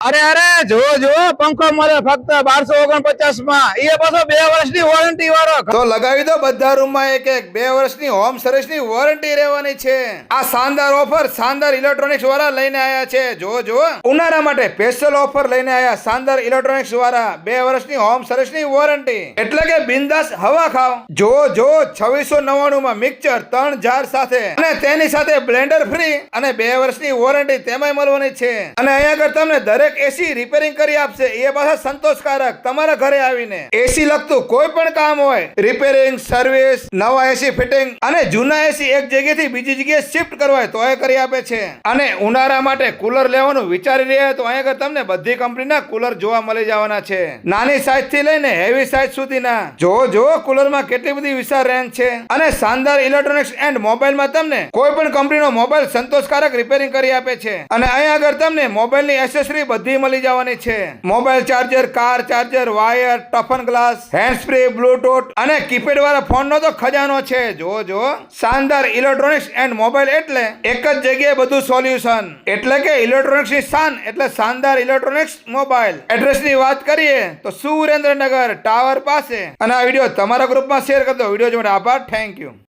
અરે જો જો પંખો મળે ફક્ત 1249 માં. એ પાછો 2 વર્ષની વોરંટી વાળો. તો લગાવી દો બધા રૂમમાં એક એક 2 વર્ષની હોમ સર્વિસની વોરંટી રહેવાની છે. આ શાનદાર ઓફર શાનદાર ઇલેક્ટ્રોનિક્સ વાળા લઈને આવ્યા છે. જો જો ઉનાળા માટે સ્પેશિયલ ઓફર લઈને આવ્યા શાનદાર ઇલેક્ટ્રોનિક્સ વાળા 2 વર્ષની હોમ સર્વિસની વોરંટી. એટલે કે બિંદાસ હવા ખાવ. જો જો 2699 માં મિક્સર 3 જાર સાથે અને તેની સાથે બ્લેન્ડર ફ્રી અને 2 વર્ષની વોરંટી તેમાંય મળવાની છે. અને અહીંયા આગળ તમને દરેક એસી રિપેરિંગ કરી આપશે. એ પાછા સંતોષકારક તમારા ઘરે આવીને એસી લગતું કોઈ પણ કામ હોય, રિપેરિંગ, સર્વિસ, નવા એસી ફિટિંગ અને જૂના એસી એક જગ્યાએથી બીજી જગ્યાએ શિફ્ટ કરવા હોય તો એ કરી આપે છે. અને ઉનાળા માટે કુલર લેવાનું વિચારી રહ્યા તો અહીંયા તમને બધી કંપનીના કુલર જોવા મળી જવાના છે. નાની સાઈઝ થી લઈને હેવી સાઈઝ સુધીના. જો કુલરમાં કેટલી બધી વિશાળ રેન્જ છે. અને શાનદાર ઇલેક્ટ્રોનિક્સ એન્ડ મોબાઈલમાં તમને કોઈ પણ કંપનીનો મોબાઈલ સંતોષકારક રિપેરિંગ કરી આપે છે. અને અહીંયા આગળ તમને મોબાઈલની એસેસરી બધી મળી જવાની છે. Mobile charger, car charger, wire, toughen glass, hand spray, Bluetooth અને કીપેડ વાળા ફોનનો તો ખજાનો છે. જો શાનદાર ઇલેક્ટ્રોનિક્સ એન્ડ મોબાઈલ એટલે એક જ જગ્યાએ બધું સોલ્યુશન. એટલે કે ઇલેક્ટ્રોનિક્સ ની શાન એટલે શાનદાર ઇલેક્ટ્રોનિક્સ મોબાઈલ. એડ્રેસ ની વાત કરીએ તો સુરેન્દ્રનગર ટાવર પાસે. અને આ વિડીયો તમારા ગ્રુપમાં શેર કરી દો. વિડીયો જોવા માટે આભાર. Thank you.